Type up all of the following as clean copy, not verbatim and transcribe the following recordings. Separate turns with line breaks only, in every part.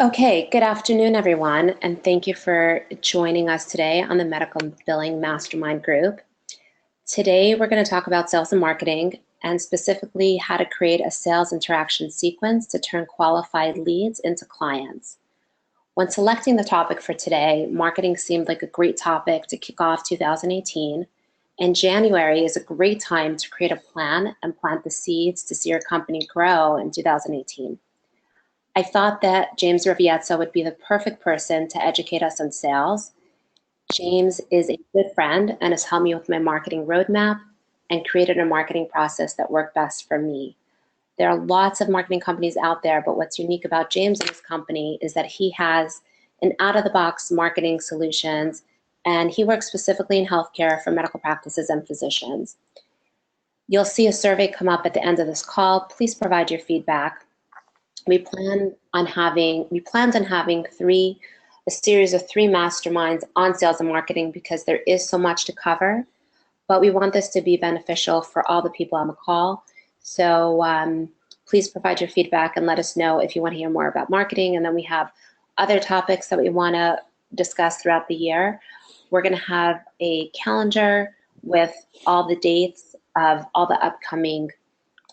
Okay, good afternoon, everyone, and thank you for joining us today on the Medical Billing Mastermind Group. Today, we're going to talk about sales and marketing, and specifically how to create a sales interaction sequence to turn qualified leads into clients. When selecting the topic for today, marketing seemed like a great topic to kick off 2018, and January is a great time to create a plan and plant the seeds to see your company grow in 2018. I thought that James Riviezza would be the perfect person to educate us on sales. James is a good friend and has helped me with my marketing roadmap and created a marketing process that worked best for me. There are lots of marketing companies out there, but what's unique about James and his company is that he has an out-of-the-box marketing solutions, and he works specifically in healthcare for medical practices and physicians. You'll see a survey come up at the end of this call. Please provide your feedback. We planned on having a series of three masterminds on sales and marketing because there is so much to cover, but we want this to be beneficial for all the people on the call. So please provide your feedback and let us know if you want to hear more about marketing. And then we have other topics that we want to discuss throughout the year. We're going to have a calendar with all the dates of all the upcoming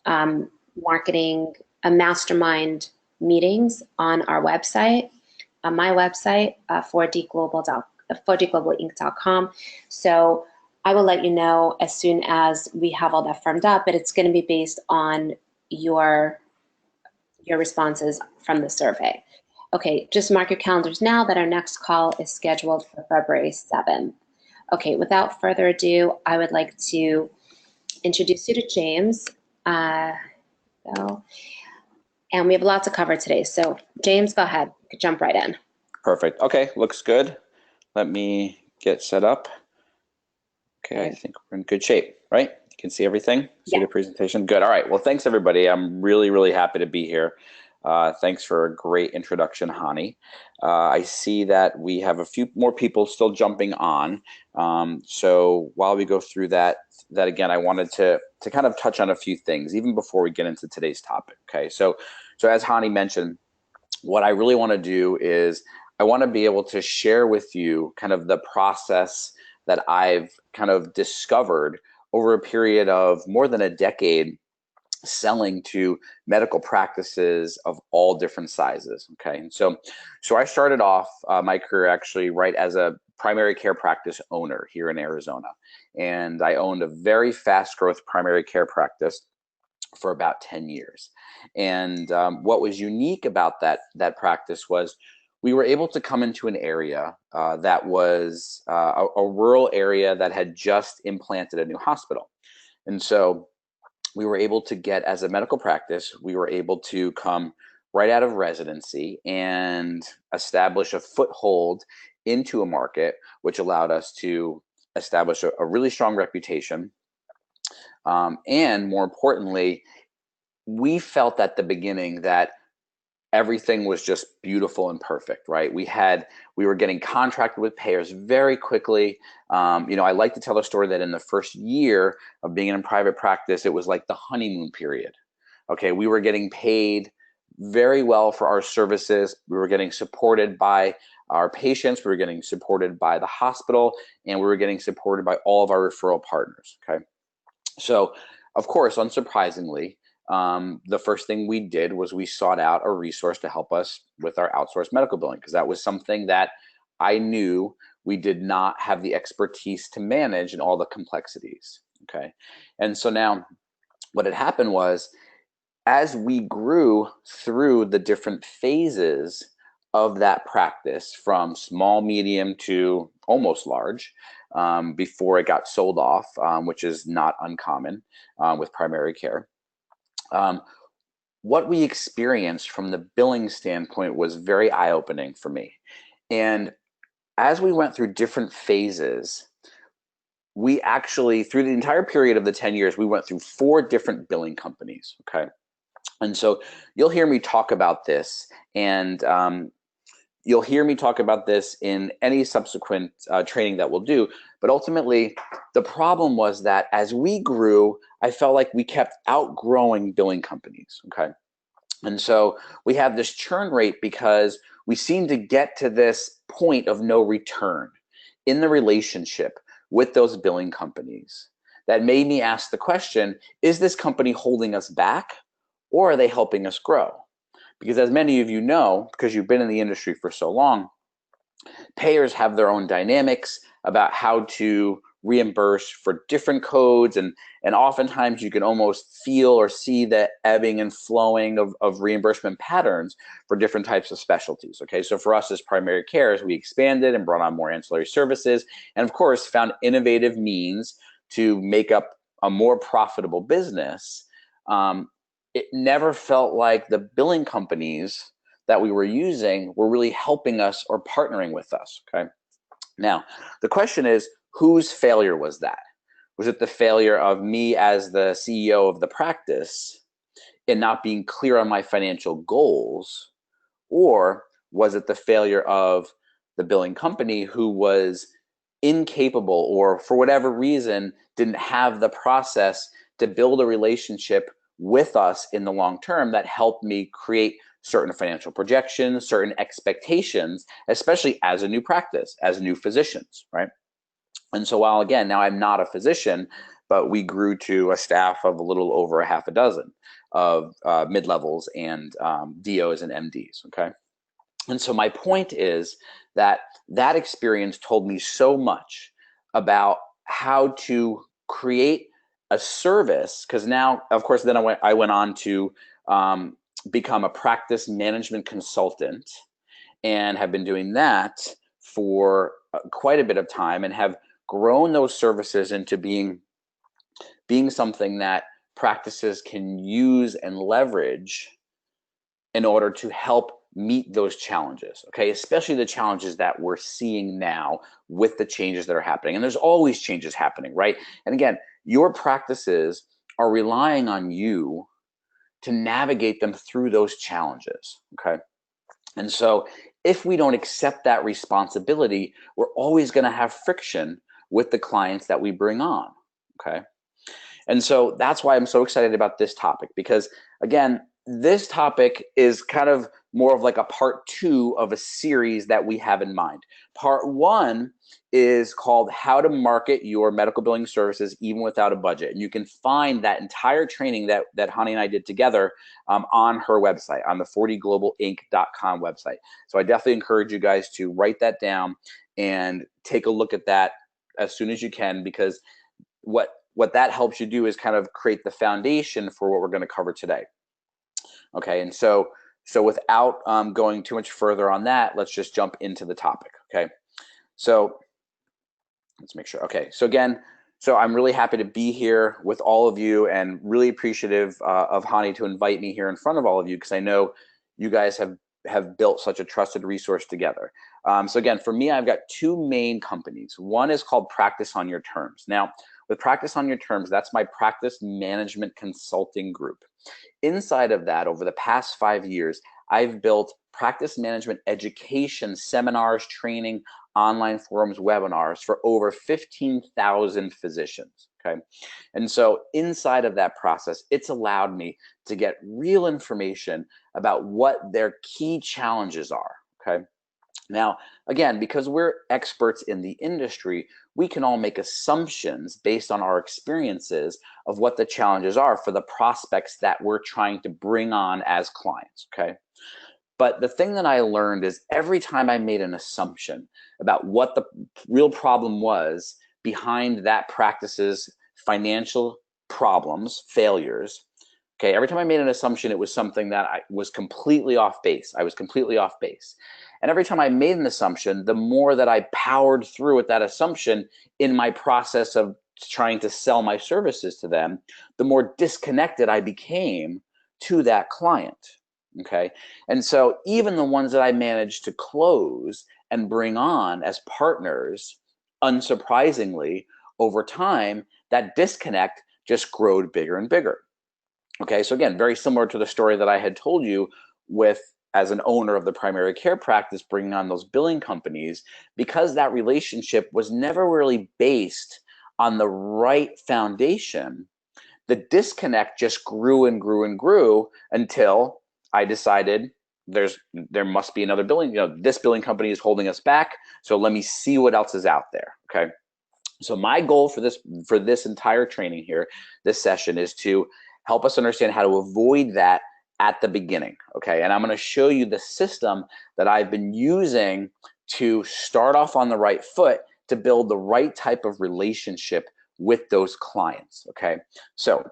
marketing mastermind meetings on our website, on my website, 4dglobalinc.com. So I will let you know as soon as we have all that firmed up, but it's going to be based on your responses from the survey. Okay, just mark your calendars now that our next call is scheduled for February 7th. Okay, without further ado, I would like to introduce you to James. And we have a lot to cover today. So James, go ahead, jump right in.
Perfect. Okay, looks good. Let me get set up. Okay, I think we're in good shape, right? You can see everything? See the presentation? Good. All right. Well, thanks, everybody. I'm really, really happy to be here. Thanks for a great introduction, Hani. I see that we have a few more people still jumping on. So while we go through that again, I wanted to kind of touch on a few things, even before we get into today's topic. Okay, so as Hani mentioned, what I really want to do is I want to be able to share with you kind of the process that I've kind of discovered over a period of more than a decade selling to medical practices of all different sizes. Okay, and so I started off my career actually right as a primary care practice owner here in Arizona, and I owned a very fast growth primary care practice for about 10 years. And what was unique about that practice was we were able to come into an area that was a rural area that had just implanted a new hospital. And so we were able to get, as a medical practice, we were able to come right out of residency and establish a foothold into a market, which allowed us to establish a really strong reputation. And more importantly, we felt at the beginning that everything was just beautiful and perfect, right? We were getting contracted with payers very quickly. I like to tell a story that in the first year of being in private practice, it was like the honeymoon period. Okay, we were getting paid very well for our services. We were getting supported by our patients. We were getting supported by the hospital, and we were getting supported by all of our referral partners. Okay, so of course, unsurprisingly, the first thing we did was we sought out a resource to help us with our outsourced medical billing, because that was something that I knew we did not have the expertise to manage and all the complexities. Okay, and so now what had happened was, as we grew through the different phases of that practice, from small, medium to almost large, before it got sold off, which is not uncommon with primary care. What we experienced from the billing standpoint was very eye-opening for me. And as we went through different phases, we actually, through the entire period of the 10 years, we went through 4 different billing companies. Okay, and so you'll hear me talk about this, and you'll hear me talk about this in any subsequent training that we'll do. But ultimately, the problem was that as we grew, I felt like we kept outgrowing billing companies. Okay, and so we have this churn rate because we seem to get to this point of no return in the relationship with those billing companies that made me ask the question, is this company holding us back or are they helping us grow? Because as many of you know, because you've been in the industry for so long, payers have their own dynamics about how to reimburse for different codes, and oftentimes you can almost feel or see the ebbing and flowing of reimbursement patterns for different types of specialties. Okay, so for us as primary care, as we expanded and brought on more ancillary services, and of course found innovative means to make up a more profitable business, it never felt like the billing companies that we were using were really helping us or partnering with us. Okay, now the question is, whose failure was that? Was it the failure of me as the CEO of the practice in not being clear on my financial goals? Or was it the failure of the billing company who was incapable or for whatever reason didn't have the process to build a relationship with us in the long term that helped me create certain financial projections, certain expectations, especially as a new practice, as new physicians, right? And so while again, now I'm not a physician, but we grew to a staff of a little over a half a dozen of mid-levels and DOs and MDs, okay? And so my point is that that experience told me so much about how to create a service, because now, of course, then I went on to become a practice management consultant and have been doing that for quite a bit of time and have grown those services into being something that practices can use and leverage in order to help meet those challenges, okay? Especially the challenges that we're seeing now with the changes that are happening. And there's always changes happening, right? And again, your practices are relying on you to navigate them through those challenges, okay? And so if we don't accept that responsibility, we're always going to have friction with the clients that we bring on, okay? And so that's why I'm so excited about this topic, because again, this topic is kind of more of like a part 2 of a series that we have in mind. Part 1 is called How to Market Your Medical Billing Services Even Without a Budget. And you can find that entire training that Hani and I did together on her website, on the 40globalinc.com website. So I definitely encourage you guys to write that down and take a look at that as soon as you can, because what that helps you do is kind of create the foundation for what we're going to cover today. Okay, and so without going too much further on that, let's just jump into the topic. Okay, so let's make sure. Okay, so again, so I'm really happy to be here with all of you and really appreciative of Hani to invite me here in front of all of you, because I know you guys have built such a trusted resource together. So again, for me, I've got 2 main companies. One is called Practice on Your Terms. Now, with Practice on Your Terms, that's my practice management consulting group. Inside of that, over the past 5 years, I've built practice management education, seminars, training, online forums, webinars for over 15,000 physicians, okay? And so inside of that process, it's allowed me to get real information about what their key challenges are, okay? Now, again, because we're experts in the industry, we can all make assumptions based on our experiences of what the challenges are for the prospects that we're trying to bring on as clients, okay? But the thing that I learned is every time I made an assumption about what the real problem was behind that practice's financial problems, failures, okay, every time I made an assumption, it was something that I was completely off base. I was completely off base. And every time I made an assumption, the more that I powered through with that assumption in my process of trying to sell my services to them, the more disconnected I became to that client, okay? And so even the ones that I managed to close and bring on as partners, unsurprisingly, over time, that disconnect just grew bigger and bigger. Okay, so again, very similar to the story that I had told you with as an owner of the primary care practice, bringing on those billing companies, because that relationship was never really based on the right foundation, the disconnect just grew and grew and grew until I decided there must be another billing, this billing company is holding us back, so let me see what else is out there. Okay. So my goal for this entire training here, this session, is to help us understand how to avoid that at the beginning. Okay. And I'm going to show you the system that I've been using to start off on the right foot to build the right type of relationship with those clients. Okay. So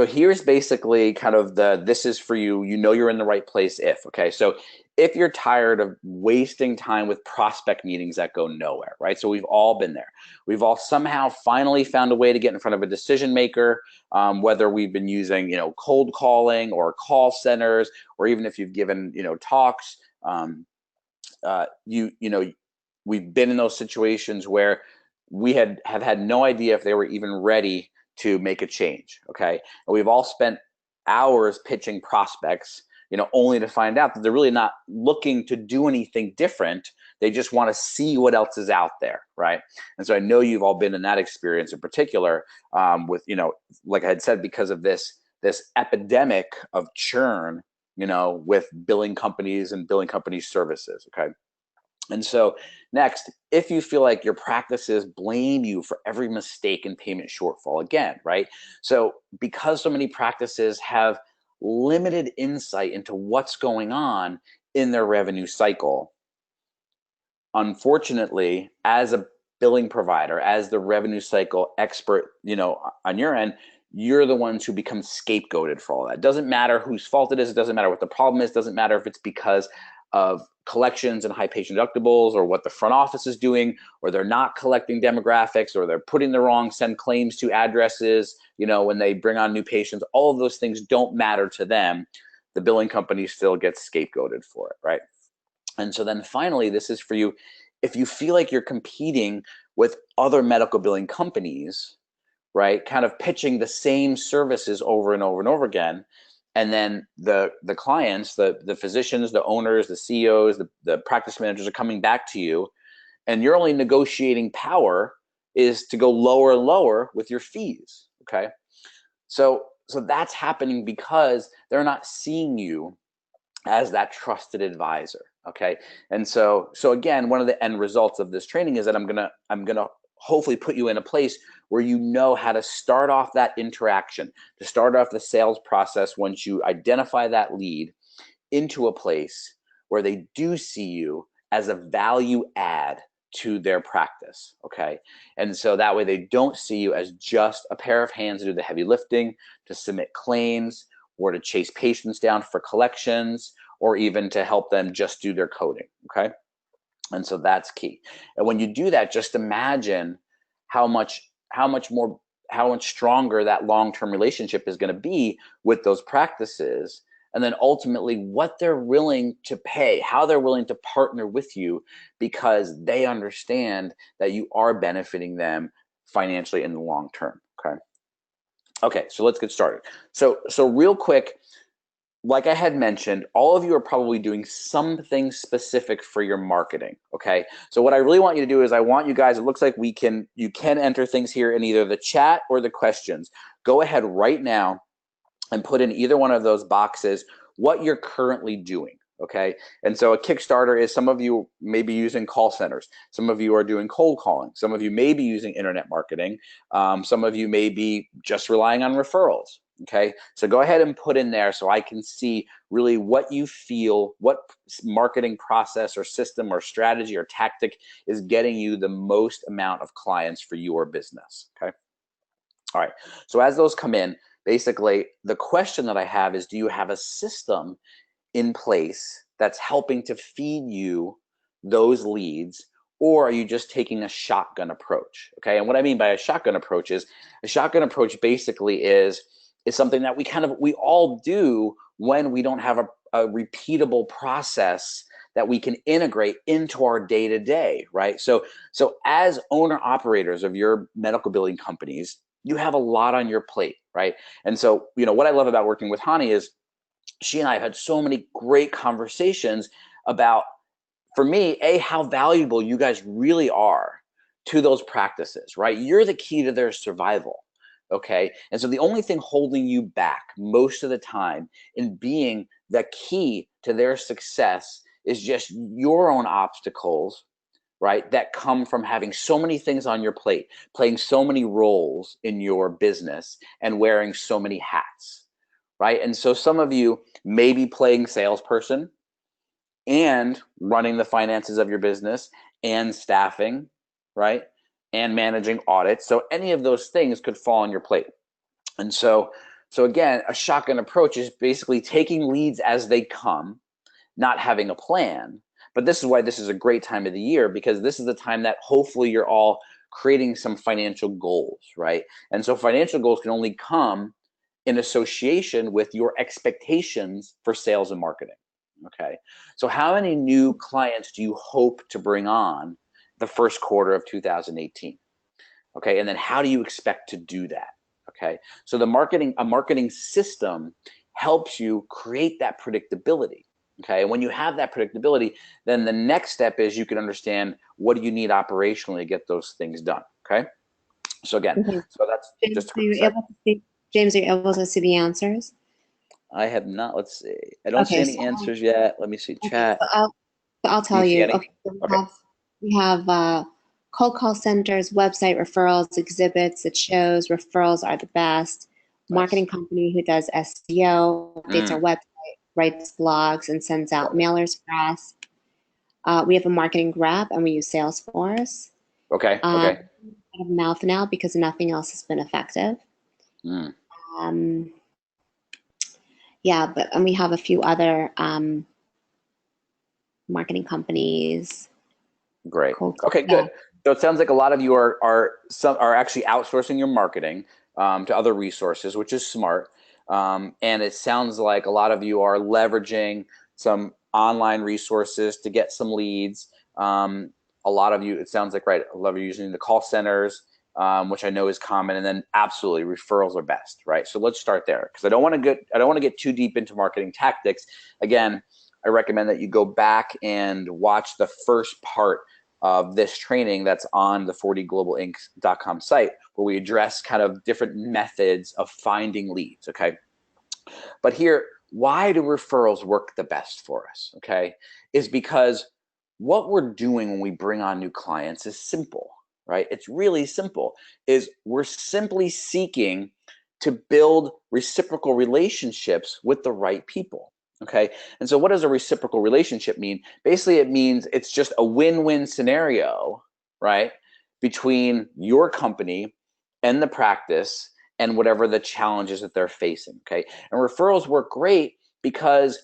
here's basically kind of this is for you, you're in the right place if, okay? So if you're tired of wasting time with prospect meetings that go nowhere, right? So we've all been there. We've all somehow finally found a way to get in front of a decision maker, whether we've been using, cold calling or call centers, or even if you've given, talks, we've been in those situations where we have had no idea if they were even ready to make a change. Okay. And we've all spent hours pitching prospects, only to find out that they're really not looking to do anything different. They just want to see what else is out there. Right. And so I know you've all been in that experience in particular, with, like I had said, because of this epidemic of churn, with billing companies and billing company services. Okay. And so next, if you feel like your practices blame you for every mistake and payment shortfall, again, right? So because so many practices have limited insight into what's going on in their revenue cycle, unfortunately, as a billing provider, as the revenue cycle expert, on your end, you're the ones who become scapegoated for all that. It doesn't matter whose fault it is. It doesn't matter what the problem is. It doesn't matter if it's because of collections and high patient deductibles, or what the front office is doing, or they're not collecting demographics, or they're putting the wrong send claims to addresses, when they bring on new patients. All of those things don't matter to them. The billing company still gets scapegoated for it, right? And so then finally, this is for you. If you feel like you're competing with other medical billing companies, right, kind of pitching the same services over and over and over again, and then the clients, the physicians, the owners, the CEOs, the practice managers are coming back to you, and your only negotiating power is to go lower and lower with your fees. Okay. So that's happening because they're not seeing you as that trusted advisor. Okay. And so again, one of the end results of this training is that I'm gonna hopefully put you in a place where you know how to start off that interaction, to start off the sales process once you identify that lead, into a place where they do see you as a value add to their practice. Okay. And so that way they don't see you as just a pair of hands to do the heavy lifting, to submit claims, or to chase patients down for collections, or even to help them just do their coding. Okay. And so that's key. And when you do that, just imagine how much stronger that long-term relationship is going to be with those practices. And then ultimately what they're willing to pay, how they're willing to partner with you, because they understand that you are benefiting them financially in the long term. Okay. Okay, so let's get started. So real quick, like I had mentioned, all of you are probably doing something specific for your marketing. Okay. So what I really want you to do is I want you guys, it looks like you can enter things here in either the chat or the questions. Go ahead right now and put in either one of those boxes what you're currently doing. Okay. And so a Kickstarter is, some of you may be using call centers. Some of you are doing cold calling. Some of you may be using internet marketing. Some of you may be just relying on referrals. Okay. So go ahead and put in there so I can see really what you feel, what marketing process or system or strategy or tactic is getting you the most amount of clients for your business. Okay. All right. So as those come in, basically the question that I have is, do you have a system in place that's helping to feed you those leads, or are you just taking a shotgun approach? Okay. And what I mean by a shotgun approach is, a shotgun approach basically is something that we all do when we don't have a repeatable process that we can integrate into our day-to-day, right? So as owner operators of your medical billing companies, you have a lot on your plate, right? And so, what I love about working with Hani is she and I have had so many great conversations about, for me, how valuable you guys really are to those practices, right? You're the key to their survival. Okay. And so the only thing holding you back most of the time in being the key to their success is just your own obstacles, right, that come from having so many things on your plate, playing so many roles in your business and wearing so many hats, right? And so some of you may be playing salesperson and running the finances of your business and staffing, right? And managing audits. So any of those things could fall on your plate. And so again, a shotgun approach is basically taking leads as they come, not having a plan. But this is why this is a great time of the year, because this is the time that hopefully you're all creating some financial goals, right? And so financial goals can only come in association with your expectations for sales and marketing. Okay. So how many new clients do you hope to bring on the first quarter of 2018? Okay. And then how do you expect to do that? Okay. So a marketing system helps you create that predictability. Okay. And when you have that predictability, then the next step is you can understand what do you need operationally to get those things done. Okay. So again,
Okay.
so that's
James,
just
are you able to see, James, are you able to see the answers?
I have not. Let's see. I don't see
Okay,
any answers yet. Let me see
okay,
chat.
I'll
Do you
tell
see
you.
any?
Okay, so
Okay.
we have cold call centers, website referrals, exhibits. It shows referrals are the best.
Nice.
Marketing company who does SEO, updates our
Mm,
website, writes blogs, and sends out
love it.
mailers for us. We have a marketing rep, and we use Salesforce.
Okay.
Um,
Okay.
Word of mouth now because nothing else has been effective.
Mm,
Um, yeah, and we have a few other marketing companies.
great.
Cold,
Okay.
yeah.
Good. So it sounds like a lot of you are actually outsourcing your marketing to other resources, which is smart. And it sounds like a lot of you are leveraging some online resources to get some leads. A lot of you, it sounds like, right, a lot of you using the call centers, which I know is common, and then absolutely referrals are best, right? So let's start there, because I don't want to get too deep into marketing tactics. Again, I recommend that you go back and watch the first part of this training that's on the 40globalinc.com site, where we address kind of different methods of finding leads, okay? But here, why do referrals work the best for us, okay? Is because what we're doing when we bring on new clients is simple, right? It's really simple. Is we're simply seeking to build reciprocal relationships with the right people, okay? And so what does a reciprocal relationship mean? Basically, it means it's just a win-win scenario, right? Between your company and the practice and whatever the challenges that they're facing, okay? And referrals work great because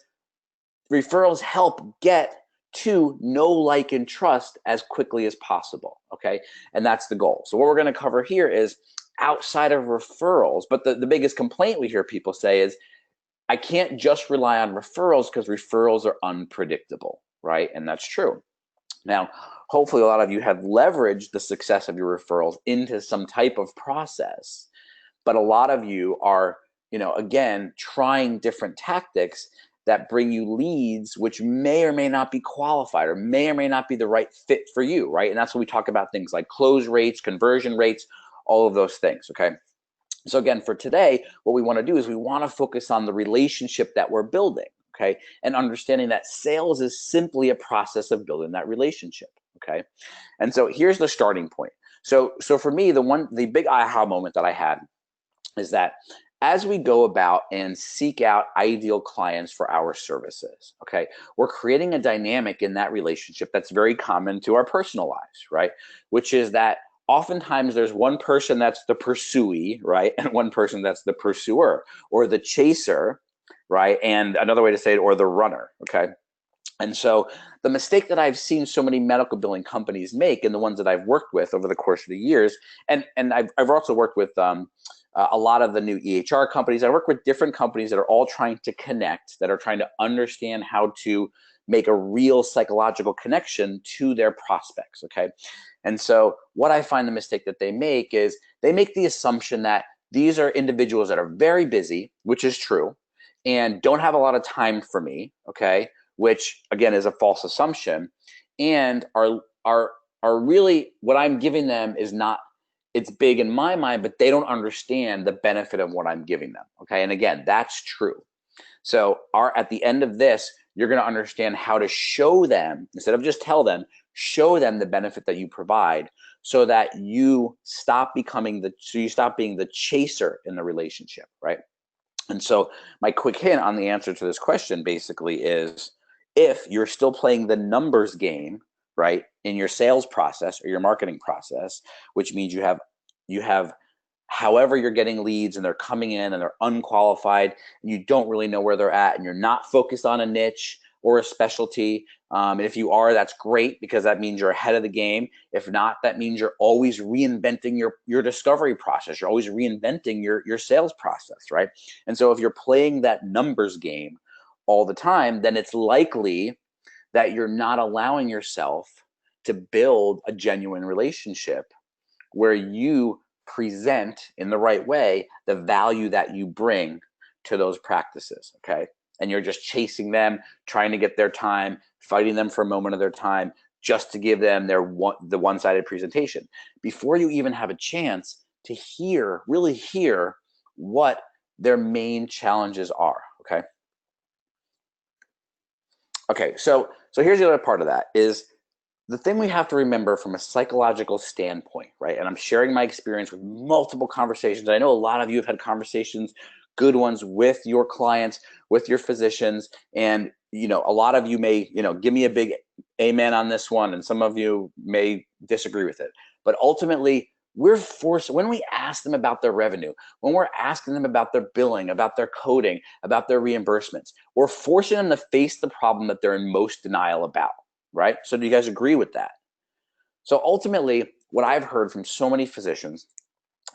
referrals help get to know, like, and trust as quickly as possible, okay? And that's the goal. So what we're going to cover here is outside of referrals, but the biggest complaint we hear people say is, I can't just rely on referrals because referrals are unpredictable, right? And that's true. Now, hopefully a lot of you have leveraged the success of your referrals into some type of process, but a lot of you are, again, trying different tactics that bring you leads which may or may not be qualified or may not be the right fit for you, right? And that's when we talk about things like close rates, conversion rates, all of those things, okay? So again, for today, what we want to do is we want to focus on the relationship that we're building, okay? And understanding that sales is simply a process of building that relationship, okay? And so here's the starting point. So for me, the big aha moment that I had is that as we go about and seek out ideal clients for our services, okay, we're creating a dynamic in that relationship that's very common to our personal lives, right? Which is that oftentimes there's one person that's the pursuee, right? And one person that's the pursuer, or the chaser, right? And another way to say it, or the runner, okay? And so the mistake that I've seen so many medical billing companies make, and the ones that I've worked with over the course of the years, and I've also worked with a lot of the new EHR companies. I work with different companies that are all trying to connect, that are trying to understand how to make a real psychological connection to their prospects, okay? And so what I find the mistake that they make is they make the assumption that these are individuals that are very busy, which is true, and don't have a lot of time for me, okay? Which again is a false assumption, and are really, what I'm giving them is not, it's big in my mind, but they don't understand the benefit of what I'm giving them, okay? And again, that's true. So at the end of this, you're going to understand how to show them, instead of just tell them, show them the benefit that you provide, so that you stop being the chaser in the relationship, right? And so my quick hint on the answer to this question basically is, if you're still playing the numbers game, right, in your sales process or your marketing process, which means you have however you're getting leads and they're coming in and they're unqualified and you don't really know where they're at and you're not focused on a niche or a specialty. And if you are, that's great, because that means you're ahead of the game. If not, that means you're always reinventing your discovery process. You're always reinventing your sales process, right? And so if you're playing that numbers game all the time, then it's likely that you're not allowing yourself to build a genuine relationship where you present in the right way the value that you bring to those practices, okay? And you're just chasing them, trying to get their time, fighting them for a moment of their time, just to give them the one-sided presentation, before you even have a chance to really hear what their main challenges are, okay? Okay, so here's the other part of that is, the thing we have to remember from a psychological standpoint, right? And I'm sharing my experience with multiple conversations. I know a lot of you have had conversations, good ones, with your clients, with your physicians, and a lot of you may give me a big amen on this one, and some of you may disagree with it. But ultimately, we're forced, when we ask them about their revenue, when we're asking them about their billing, about their coding, about their reimbursements, we're forcing them to face the problem that they're in most denial about. Right? So do you guys agree with that? So ultimately, what I've heard from so many physicians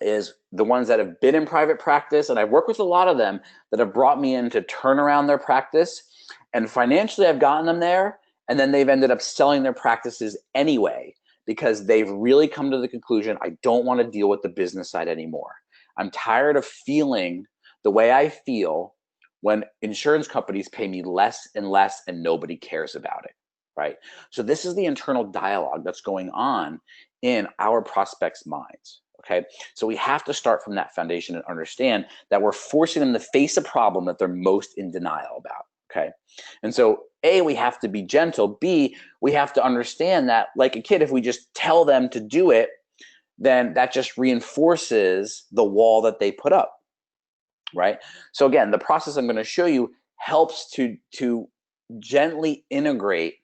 is the ones that have been in private practice, and I've worked with a lot of them that have brought me in to turn around their practice, and financially I've gotten them there, and then they've ended up selling their practices anyway, because they've really come to the conclusion, I don't want to deal with the business side anymore. I'm tired of feeling the way I feel when insurance companies pay me less and less and nobody cares about it. Right? So this is the internal dialogue that's going on in our prospects' minds. Okay, so we have to start from that foundation and understand that we're forcing them to face a problem that they're most in denial about. Okay, and so A, we have to be gentle. B, we have to understand that, like a kid, if we just tell them to do it, then that just reinforces the wall that they put up. Right? So again, the process I'm going to show you helps to gently integrate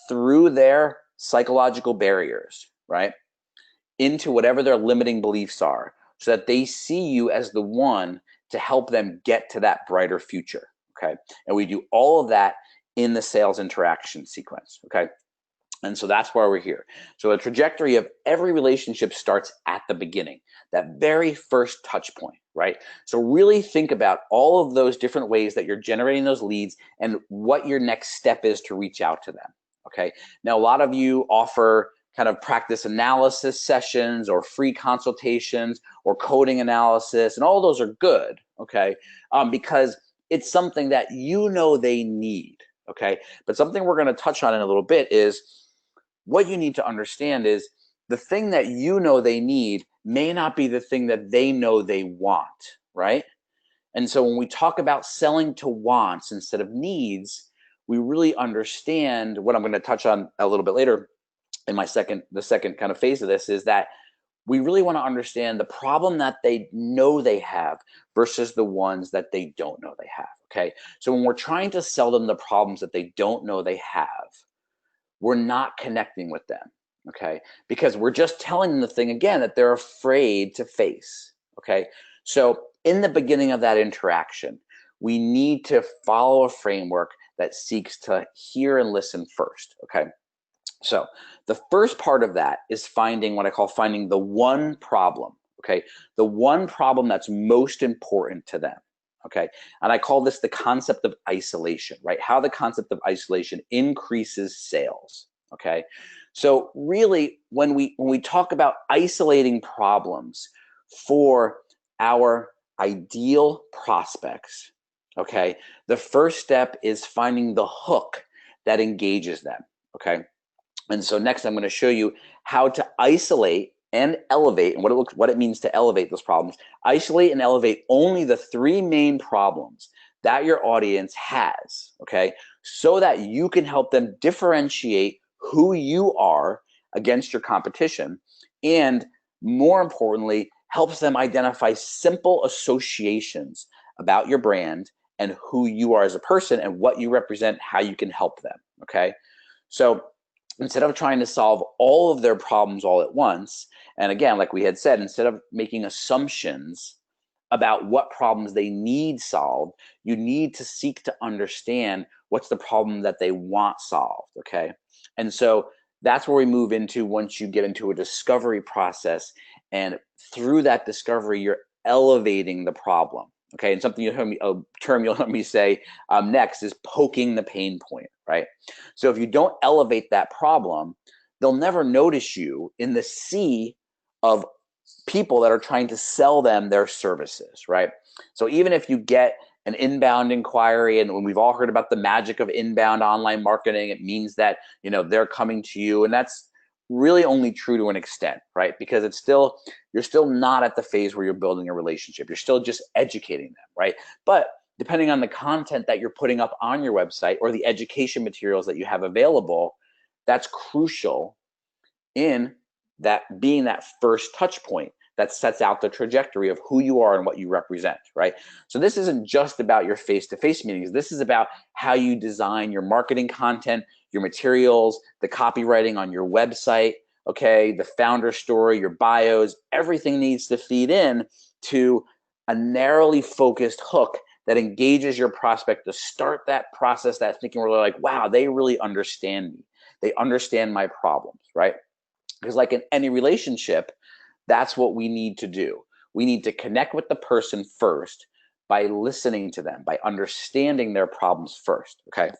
through their psychological barriers, right, into whatever their limiting beliefs are, so that they see you as the one to help them get to that brighter future, okay? And we do all of that in the sales interaction sequence, okay? And so that's why we're here. So the trajectory of every relationship starts at the beginning, that very first touch point, right? So really think about all of those different ways that you're generating those leads and what your next step is to reach out to them. Okay. Now, a lot of you offer kind of practice analysis sessions or free consultations or coding analysis, and all those are good, okay, because it's something that they need, okay? But something we're going to touch on in a little bit is what you need to understand is the thing that they need may not be the thing that they know they want, right? And so when we talk about selling to wants instead of needs, we really understand what I'm going to touch on a little bit later in the second kind of phase of this, is that we really want to understand the problem that they know they have versus the ones that they don't know they have, okay? So when we're trying to sell them the problems that they don't know they have, we're not connecting with them, okay? Because we're just telling them the thing, again, that they're afraid to face, okay? So in the beginning of that interaction, we need to follow a framework that seeks to hear and listen first, okay? So the first part of that is finding what I call finding the one problem, okay? The one problem that's most important to them, okay? And I call this the concept of isolation, right? How the concept of isolation increases sales, okay? So really, when we talk about isolating problems for our ideal prospects, okay, the first step is finding the hook that engages them, okay? And so next I'm going to show you how to isolate and elevate, and what it means to elevate those problems. Isolate and elevate only the three main problems that your audience has, okay? So that you can help them differentiate who you are against your competition, and more importantly, helps them identify simple associations about your brand and who you are as a person and what you represent, how you can help them, okay? So instead of trying to solve all of their problems all at once, and again, like we had said, instead of making assumptions about what problems they need solved, you need to seek to understand what's the problem that they want solved, okay? And so that's where we move into once you get into a discovery process, and through that discovery, you're elevating the problem, okay? And something a term you'll hear me say next is poking the pain point, right? So if you don't elevate that problem, they'll never notice you in the sea of people that are trying to sell them their services, right? So even if you get an inbound inquiry, and when we've all heard about the magic of inbound online marketing, it means that, you know, they're coming to you, and that's really only true to an extent, right? Because it's still, you're still not at the phase where you're building a relationship. You're still just educating them, right? But depending on the content that you're putting up on your website or the education materials that you have available, that's crucial in that being that first touch point that sets out the trajectory of who you are and what you represent, right? So this isn't just about your face-to-face meetings. This is about how you design your marketing content, your materials, the copywriting on your website, okay, the founder story, your bios. Everything needs to feed in to a narrowly focused hook that engages your prospect to start that process, that thinking where they're like, wow, they really understand me. They understand my problems, right? Because like in any relationship, that's what we need to do. We need to connect with the person first by listening to them, by understanding their problems first, okay?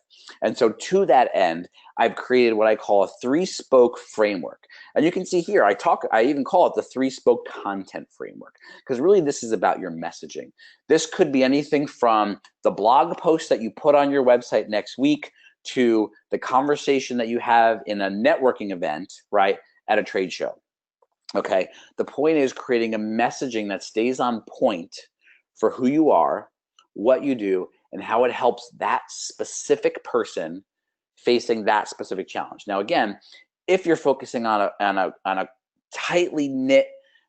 And so to that end, I've created what I call a 3-spoke framework. And you can see here, I even call it the 3-spoke content framework, because really this is about your messaging. This could be anything from the blog post that you put on your website next week to the conversation that you have in a networking event, right, at a trade show. Okay, the point is creating a messaging that stays on point for who you are, what you do, and how it helps that specific person facing that specific challenge. Now, again, if you're focusing on a tightly knit,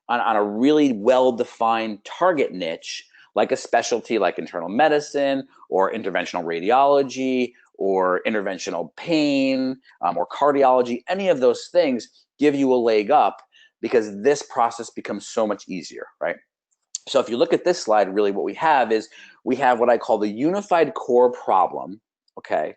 on a really well-defined target niche, like a specialty like internal medicine or interventional radiology or interventional pain or cardiology, any of those things give you a leg up, because this process becomes so much easier, right? So if you look at this slide, really what we have is we have what I call the unified core problem, okay,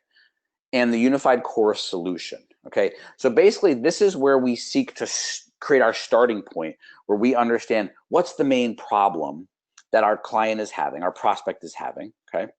and the unified core solution, okay? So basically this is where we seek to create our starting point, where we understand what's the main problem that our client is having, our prospect is having, okay?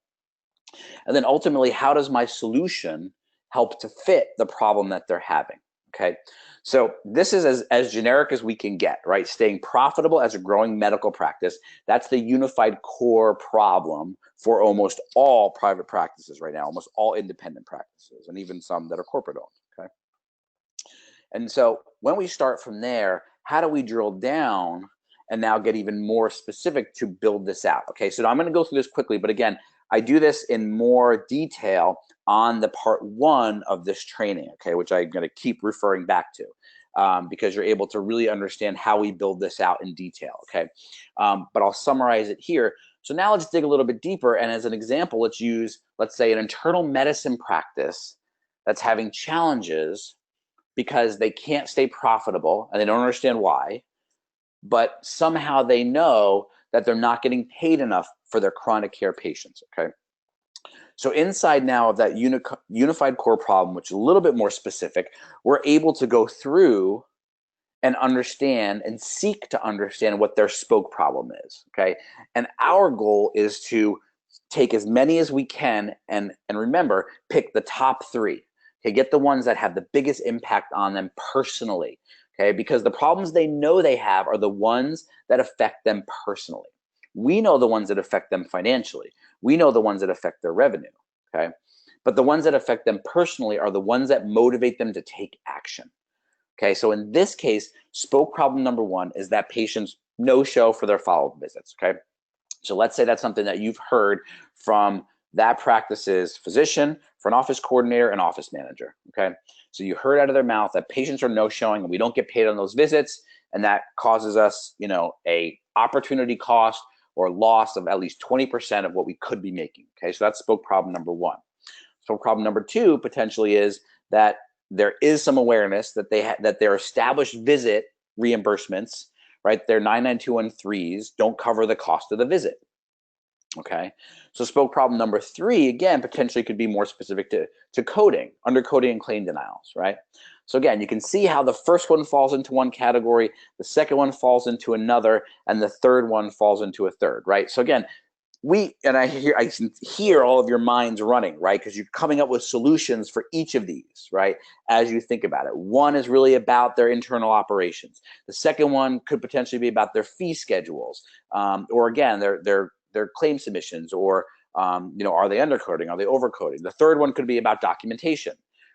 And then ultimately, how does my solution help to fit the problem that they're having, okay? So this is as generic as we can get, right? Staying profitable as a growing medical practice. That's the unified core problem for almost all private practices right now, almost all independent practices, and even some that are corporate owned, okay? And so when we start from there, how do we drill down and now get even more specific to build this out? Okay, so I'm going to go through this quickly, but again, I do this in more detail on the part 1 of this training, okay, which I'm going to keep referring back to because you're able to really understand how we build this out in detail, okay? But I'll summarize it here. So now let's dig a little bit deeper, and as an example, let's say an internal medicine practice that's having challenges because they can't stay profitable and they don't understand why, but somehow they know that they're not getting paid enough for their chronic care patients, okay? So inside now of that unified core problem, which is a little bit more specific, we're able to go through and understand and seek to understand what their spoke problem is, okay? And our goal is to take as many as we can and remember, pick the top 3. Okay, get the ones that have the biggest impact on them personally, okay? Because the problems they know they have are the ones that affect them personally. We know the ones that affect them financially. We know the ones that affect their revenue, okay? But the ones that affect them personally are the ones that motivate them to take action, okay? So in this case, spoke problem number 1 is that patient's no-show for their follow-up visits, okay? So let's say that's something that you've heard from That practice is physician, front office coordinator, and office manager, okay? So you heard out of their mouth that patients are no-showing and we don't get paid on those visits, and that causes us, you know, a opportunity cost or loss of at least 20% of what we could be making, okay? So that's spoke problem number one. So problem number two potentially is that there is some awareness that that their established visit reimbursements, right, their 99213s don't cover the cost of the visit. Okay, so spoke problem number three, again, potentially could be more specific to coding, undercoding and claim denials, right? So again, you can see how the first one falls into one category, the second one falls into another, and the third one falls into a third, right? So again, I can hear all of your minds running, right? Because you're coming up with solutions for each of these, right? As you think about it. One is really about their internal operations. The second one could potentially be about their fee schedules, or again, their claim submissions, or you know, are they undercoding? Are they overcoding? The third one could be about documentation,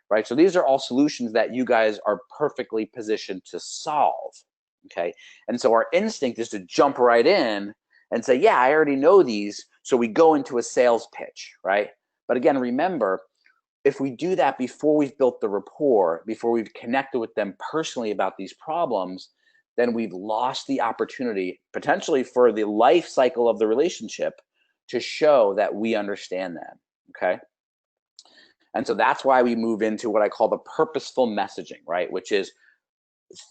right? So these are all solutions that you guys are perfectly positioned to solve, okay? And so our instinct is to jump right in and say, yeah, I already know these. So we go into a sales pitch, right? But again, remember, if we do that before we've built the rapport, before we've connected with them personally about these problems, then we've lost the opportunity potentially for the life cycle of the relationship to show that we understand them, okay? And so that's why we move into what I call the purposeful messaging, right? Which is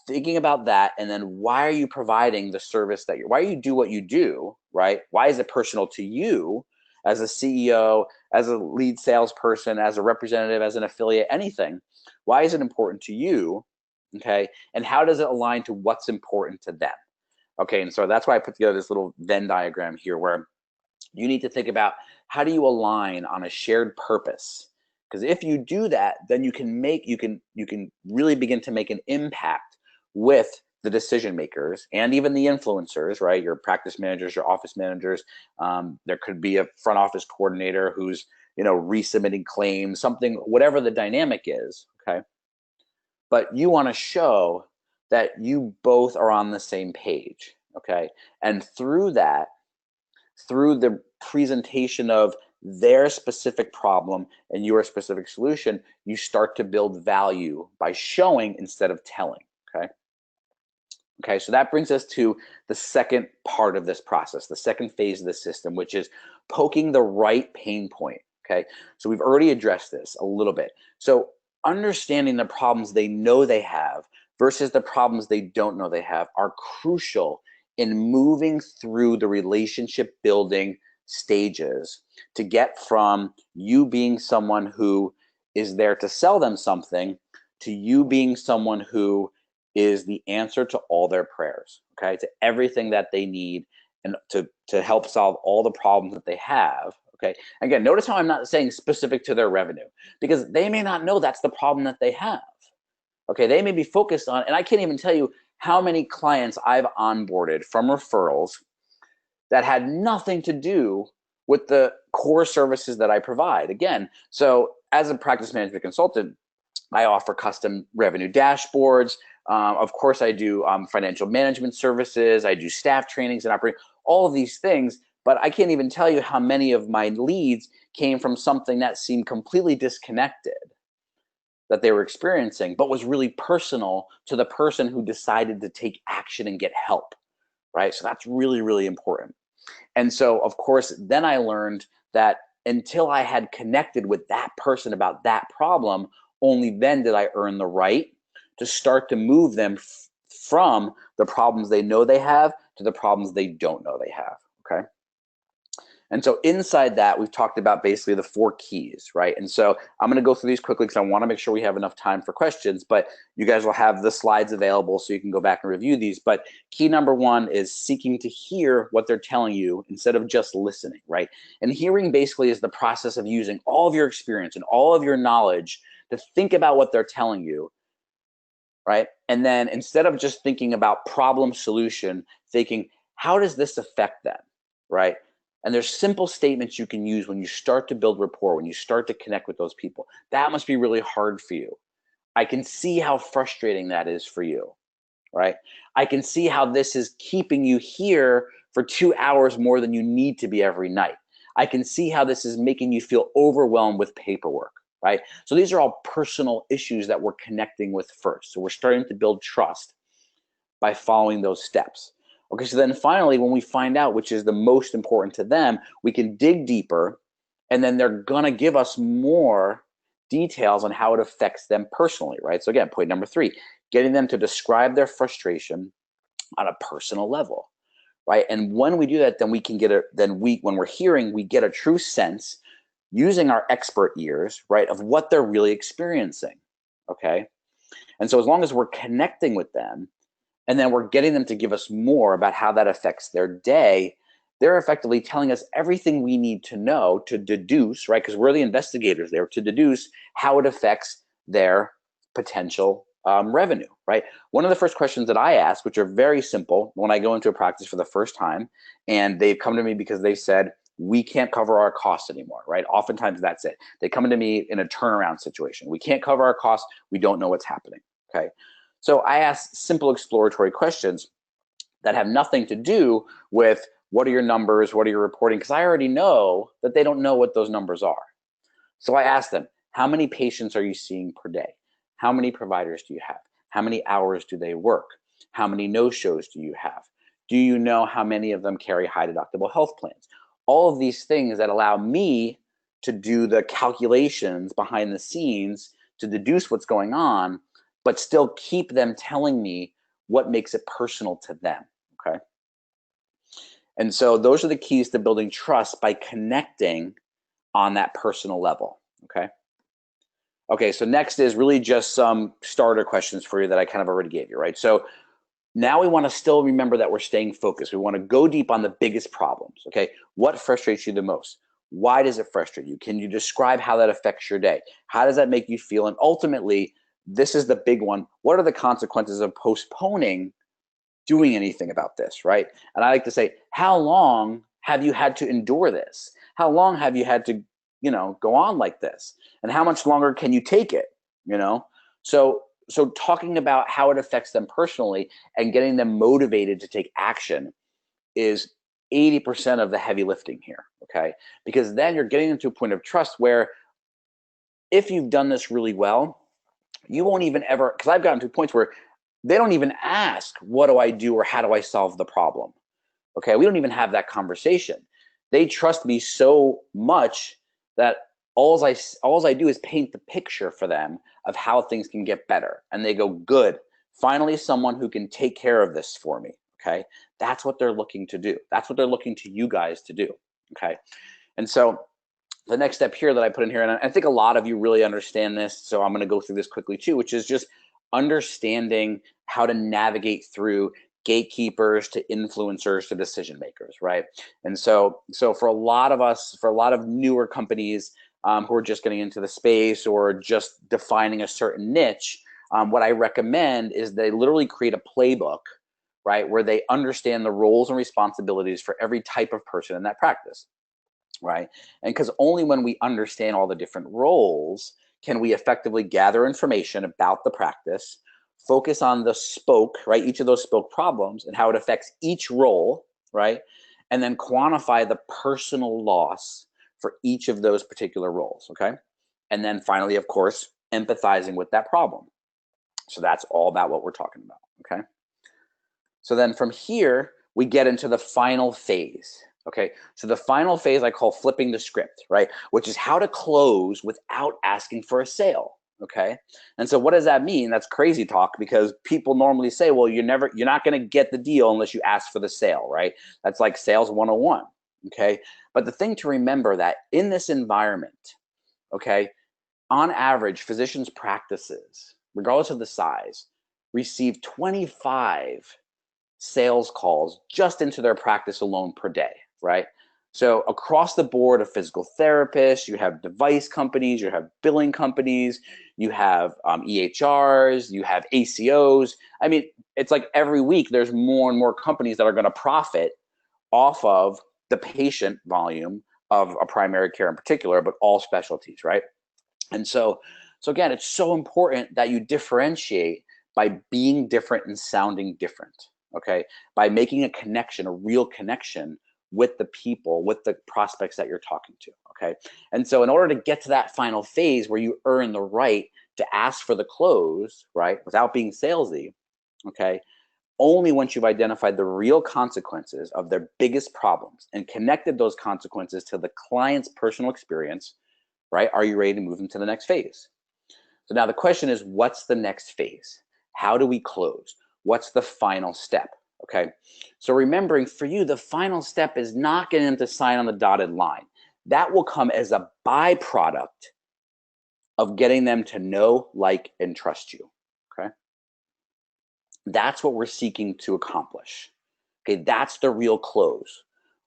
thinking about that, and then why are you providing the service that why you do what you do, right? Why is it personal to you as a CEO, as a lead salesperson, as a representative, as an affiliate, anything? Why is it important to you, okay? And how does it align to what's important to them? Okay, and so that's why I put together this little Venn diagram here where you need to think about how do you align on a shared purpose? Because if you do that, then you can really begin to make an impact with the decision makers and even the influencers, right? Your practice managers, your office managers. There could be a front office coordinator who's, you know, resubmitting claims, something, whatever the dynamic is, okay? But you want to show that you both are on the same page, okay? And through that, through the presentation of their specific problem and your specific solution, you start to build value by showing instead of telling, okay? Okay, so that brings us to the second part of this process, the second phase of the system, which is poking the right pain point, okay? So we've already addressed this a little bit. So understanding the problems they know they have versus the problems they don't know they have are crucial in moving through the relationship building stages to get from you being someone who is there to sell them something to you being someone who is the answer to all their prayers, okay, to everything that they need and to help solve all the problems that they have, okay? Again, notice how I'm not saying specific to their revenue because they may not know that's the problem that they have, okay? They may be focused on, and I can't even tell you how many clients I've onboarded from referrals that had nothing to do with the core services that I provide. Again, so as a practice management consultant, I offer custom revenue dashboards. Of course, I do financial management services. I do staff trainings and operate all of these things. But I can't even tell you how many of my leads came from something that seemed completely disconnected that they were experiencing, but was really personal to the person who decided to take action and get help, right? So that's really, really important. And so, of course, then I learned that until I had connected with that person about that problem, only then did I earn the right to start to move them from the problems they know they have to the problems they don't know they have, okay? And so inside that, we've talked about basically the 4 keys, right? And so I'm gonna go through these quickly because I wanna make sure we have enough time for questions, but you guys will have the slides available so you can go back and review these. But key number 1 is seeking to hear what they're telling you instead of just listening, right? And hearing basically is the process of using all of your experience and all of your knowledge to think about what they're telling you, right? And then instead of just thinking about problem solution, thinking, how does this affect them, right? And there's simple statements you can use when you start to build rapport, when you start to connect with those people. That must be really hard for you. I can see how frustrating that is for you, right? I can see how this is keeping you here for 2 hours more than you need to be every night. I can see how this is making you feel overwhelmed with paperwork, right? So these are all personal issues that we're connecting with first. So we're starting to build trust by following those steps. Okay, so then finally, when we find out which is the most important to them, we can dig deeper, and then they're gonna give us more details on how it affects them personally, right? So again, point number 3, getting them to describe their frustration on a personal level, right? And when we do that, then we can get when we're hearing, we get a true sense using our expert ears, right, of what they're really experiencing, okay? And so as long as we're connecting with them, and then we're getting them to give us more about how that affects their day, they're effectively telling us everything we need to know to deduce, right? Because we're the investigators there, to deduce how it affects their potential revenue, right? One of the first questions that I ask, which are very simple when I go into a practice for the first time, and they've come to me because they said, we can't cover our costs anymore, right? Oftentimes that's it. They come to me in a turnaround situation. We can't cover our costs. We don't know what's happening, okay? So I ask simple exploratory questions that have nothing to do with what are your numbers, what are you reporting, because I already know that they don't know what those numbers are. So I ask them, how many patients are you seeing per day? How many providers do you have? How many hours do they work? How many no-shows do you have? Do you know how many of them carry high deductible health plans? All of these things that allow me to do the calculations behind the scenes to deduce what's going on, but still keep them telling me what makes it personal to them, okay? And so those are the keys to building trust, by connecting on that personal level, okay? Okay, so next is really just some starter questions for you that I kind of already gave you, right? So now we want to still remember that we're staying focused. We want to go deep on the biggest problems, okay? What frustrates you the most? Why does it frustrate you? Can you describe how that affects your day? How does that make you feel? And ultimately, this is the big one. What are the consequences of postponing doing anything about this, right? And I like to say, how long have you had to endure this? How long have you had to, go on like this? And how much longer can you take it, So talking about how it affects them personally and getting them motivated to take action is 80% of the heavy lifting here, okay? Because then you're getting them to a point of trust where if you've done this really well, you won't even ever, because I've gotten to points where they don't even ask, what do I do or how do I solve the problem? Okay, we don't even have that conversation. They trust me so much that all I do is paint the picture for them of how things can get better. And they go, good, finally someone who can take care of this for me, okay? That's what they're looking to do. That's what they're looking to you guys to do, okay? And so the next step here that I put in here, and I think a lot of you really understand this, so I'm going to go through this quickly too, which is just understanding how to navigate through gatekeepers to influencers to decision makers, right? And so for a lot of us, for a lot of newer companies who are just getting into the space or just defining a certain niche, what I recommend is they literally create a playbook, right, where they understand the roles and responsibilities for every type of person in that practice. Right? And because only when we understand all the different roles can we effectively gather information about the practice, focus on the spoke, right? Each of those spoke problems and how it affects each role, right? And then quantify the personal loss for each of those particular roles, okay? And then finally, of course, empathizing with that problem. So that's all about what we're talking about, okay? So then from here, we get into the final phase. Okay, so the final phase I call flipping the script, right? Which is how to close without asking for a sale. Okay, and so what does that mean? That's crazy talk, because people normally say, well, you're not going to get the deal unless you ask for the sale, right? That's like sales 101. Okay, but the thing to remember that in this environment, okay, on average, physicians' practices, regardless of the size, receive 25 sales calls just into their practice alone per day, right? So across the board of physical therapists, you have device companies, you have billing companies, you have EHRs, you have ACOs. I mean, it's like every week there's more and more companies that are going to profit off of the patient volume of a primary care in particular, but all specialties, right? And so again, it's so important that you differentiate by being different and sounding different, okay? By making a connection, a real connection with the people, with the prospects that you're talking to, okay? And so in order to get to that final phase where you earn the right to ask for the close, right, without being salesy, okay, only once you've identified the real consequences of their biggest problems and connected those consequences to the client's personal experience, right, are you ready to move them to the next phase. So now the question is, what's the next phase? How do we close? What's the final step? Okay, so remembering for you, the final step is not getting them to sign on the dotted line. That will come as a byproduct of getting them to know, like, and trust you. Okay, that's what we're seeking to accomplish. Okay, that's the real close.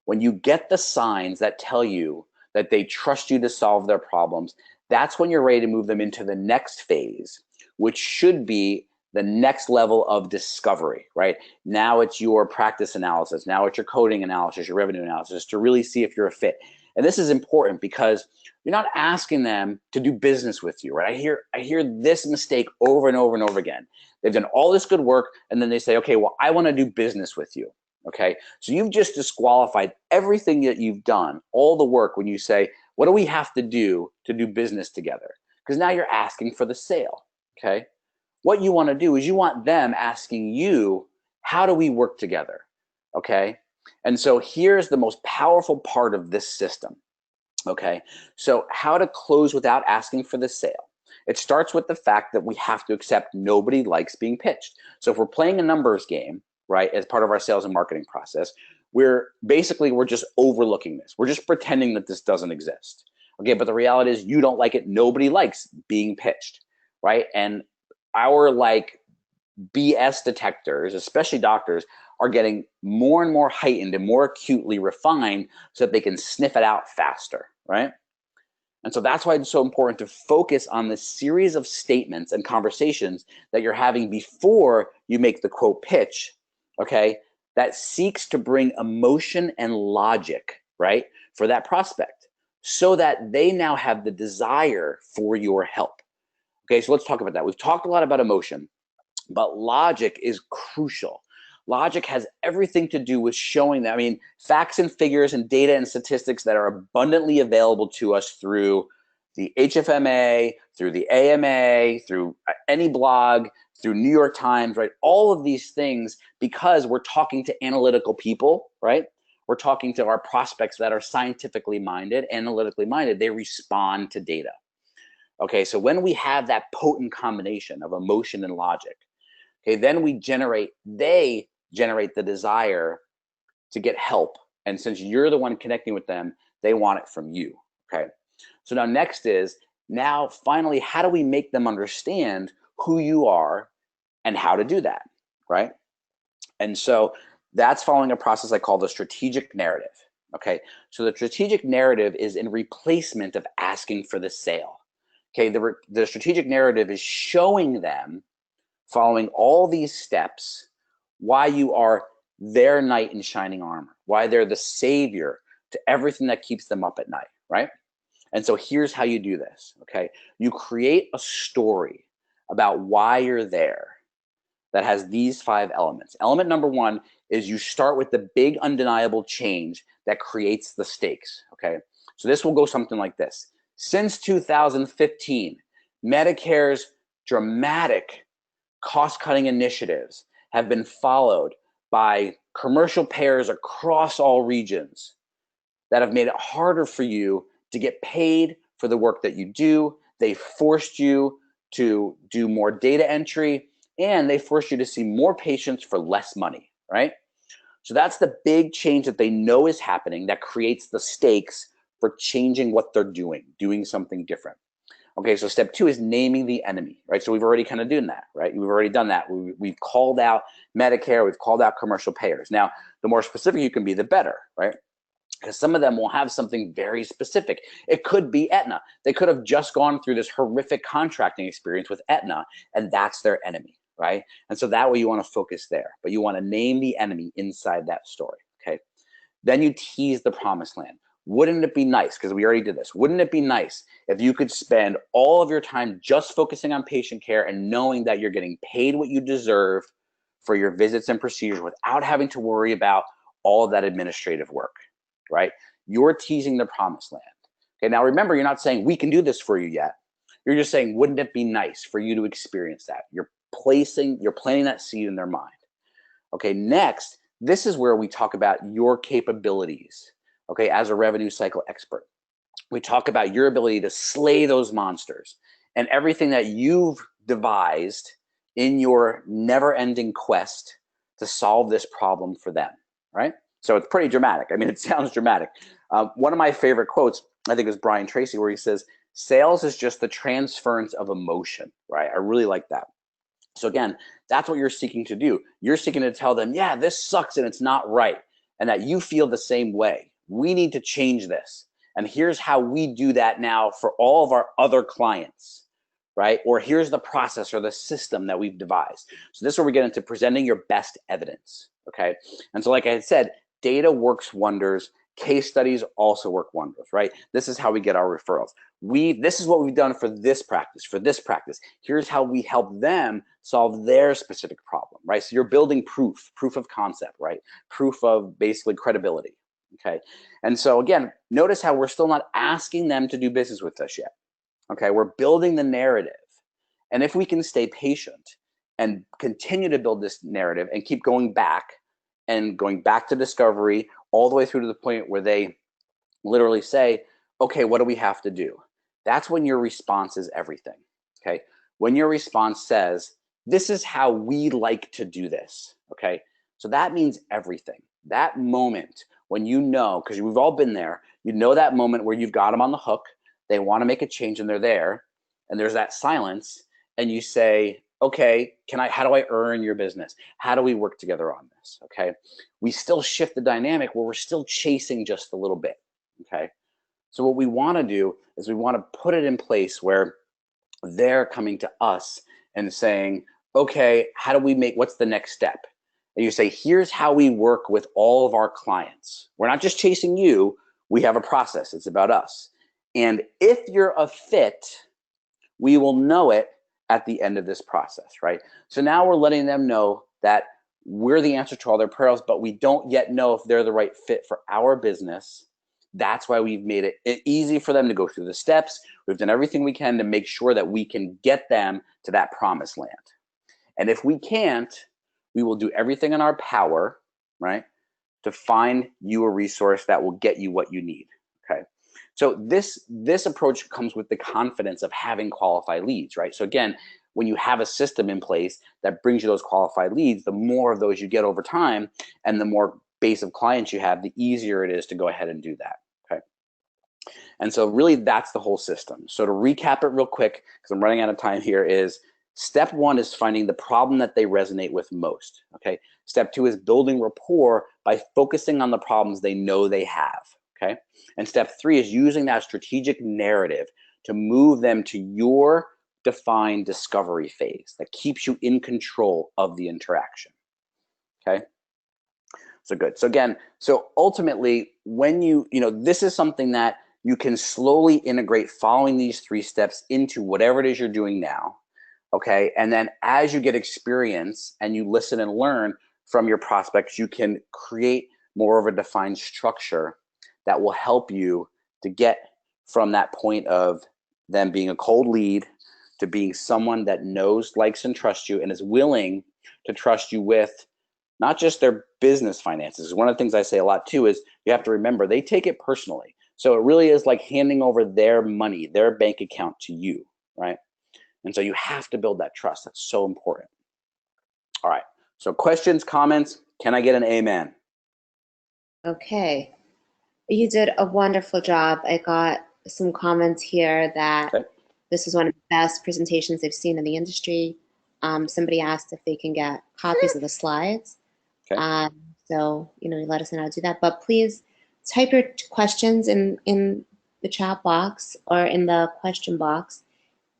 When you get the signs that tell you that they trust you to solve their problems, that's when you're ready to move them into the next phase, which should be the next level of discovery, right? Now it's your practice analysis. Now it's your coding analysis, your revenue analysis to really see if you're a fit. And this is important because you're not asking them to do business with you, right? I hear this mistake over and over and over again. They've done all this good work and then they say, okay, well, I want to do business with you. Okay, so you've just disqualified everything that you've done, all the work when you say, what do we have to do business together? Because now you're asking for the sale, okay? What you want to do is you want them asking you, how do we work together, okay? And so here's the most powerful part of this system, okay? So how to close without asking for the sale. It starts with the fact that we have to accept nobody likes being pitched. So if we're playing a numbers game, right, as part of our sales and marketing process, we're just overlooking this. We're just pretending that this doesn't exist. Okay, but the reality is you don't like it. Nobody likes being pitched, right? And our BS detectors, especially doctors, are getting more and more heightened and more acutely refined so that they can sniff it out faster, right? And so that's why it's so important to focus on the series of statements and conversations that you're having before you make the quote pitch, okay, that seeks to bring emotion and logic, right, for that prospect so that they now have the desire for your help. Okay, so let's talk about that. We've talked a lot about emotion, but logic is crucial. Logic has everything to do with showing that, facts and figures and data and statistics that are abundantly available to us through the HFMA, through the AMA, through any blog, through New York Times, right? All of these things, because we're talking to analytical people, right? We're talking to our prospects that are scientifically minded, analytically minded. They respond to data. Okay, so when we have that potent combination of emotion and logic, okay, then they generate the desire to get help. And since you're the one connecting with them, they want it from you, okay? So now next is, finally, how do we make them understand who you are and how to do that, right? And so that's following a process I call the strategic narrative, okay? So the strategic narrative is in replacement of asking for the sale, okay? The strategic narrative is showing them, following all these steps, why you are their knight in shining armor, why they're the savior to everything that keeps them up at night, right? And so here's how you do this, okay? You create a story about why you're there that has these 5 elements. Element number 1 is you start with the big undeniable change that creates the stakes, okay? So this will go something like this. Since 2015, Medicare's dramatic cost-cutting initiatives have been followed by commercial payers across all regions that have made it harder for you to get paid for the work that you do. They forced you to do more data entry, and they forced you to see more patients for less money, right? So that's the big change that they know is happening that creates the stakes for changing what they're doing something different. Okay, so step 2 is naming the enemy, right? So we've already kind of done that, right? We've already done that. We've called out Medicare, we've called out commercial payers. Now, the more specific you can be, the better, right? Because some of them will have something very specific. It could be Aetna. They could have just gone through this horrific contracting experience with Aetna, and that's their enemy, right? And so that way you want to focus there, but you want to name the enemy inside that story, okay? Then you tease the promised land. Wouldn't it be nice, because we already did this, wouldn't it be nice if you could spend all of your time just focusing on patient care and knowing that you're getting paid what you deserve for your visits and procedures without having to worry about all of that administrative work, right? You're teasing the promised land. Okay, now remember, you're not saying we can do this for you yet. You're just saying, wouldn't it be nice for you to experience that? You're planting that seed in their mind. Okay, next, this is where we talk about your capabilities, okay, as a revenue cycle expert. We talk about your ability to slay those monsters and everything that you've devised in your never-ending quest to solve this problem for them, right? So it's pretty dramatic. I mean, it sounds dramatic. One of my favorite quotes, I think, is Brian Tracy, where he says, sales is just the transference of emotion, right? I really like that. So again, that's what you're seeking to do. You're seeking to tell them, yeah, this sucks and it's not right, and that you feel the same way. We need to change this. And here's how we do that now for all of our other clients, right? Or here's the process or the system that we've devised. So this is where we get into presenting your best evidence, okay? And so like I had said, data works wonders. Case studies also work wonders, right? This is how we get our referrals. This is what we've done for this practice, Here's how we help them solve their specific problem, right? So you're building proof of concept, right? Proof of basically credibility, okay? And so again, notice how we're still not asking them to do business with us yet, okay? We're building the narrative. And if we can stay patient and continue to build this narrative and keep going back to discovery all the way through to the point where they literally say, okay, what do we have to do? That's when your response is everything, okay? When your response says, this is how we like to do this, okay? So that means everything. That moment when you know, because we've all been there, you know that moment where you've got them on the hook, they want to make a change and they're there, and there's that silence, and you say, okay, how do I earn your business? How do we work together on this, okay? We still shift the dynamic where we're still chasing just a little bit, okay? So what we want to do is we want to put it in place where they're coming to us and saying, okay, what's the next step? And you say, here's how we work with all of our clients. We're not just chasing you, we have a process, it's about us. And if you're a fit, we will know it at the end of this process, right? So now we're letting them know that we're the answer to all their perils, but we don't yet know if they're the right fit for our business. That's why we've made it easy for them to go through the steps. We've done everything we can to make sure that we can get them to that promised land. And if we can't, we will do everything in our power, right, to find you a resource that will get you what you need, okay? So this approach comes with the confidence of having qualified leads, right? So again, when you have a system in place that brings you those qualified leads, the more of those you get over time and the more base of clients you have, the easier it is to go ahead and do that, okay? And so really that's the whole system. So to recap it real quick, because I'm running out of time here, is step one is finding the problem that they resonate with most, okay? Step two is building rapport by focusing on the problems they know they have, okay? And step three is using that strategic narrative to move them to your defined discovery phase that keeps you in control of the interaction, okay? So good. So again, so ultimately, when this is something that you can slowly integrate following these 3 steps into whatever it is you're doing now, okay? And then as you get experience and you listen and learn from your prospects, you can create more of a defined structure that will help you to get from that point of them being a cold lead to being someone that knows, likes, and trusts you and is willing to trust you with not just their business finances. One of the things I say a lot too is you have to remember they take it personally. So it really is like handing over their money, their bank account to you, right? And so you have to build that trust. That's so important. All right. So questions, comments, can I get an amen?
Okay. You did a wonderful job. I got some comments here that this is one of the best presentations they've seen in the industry. Somebody asked if they can get copies of the slides. Okay. So, let us know how to do that. But please type your questions in the chat box or in the question box.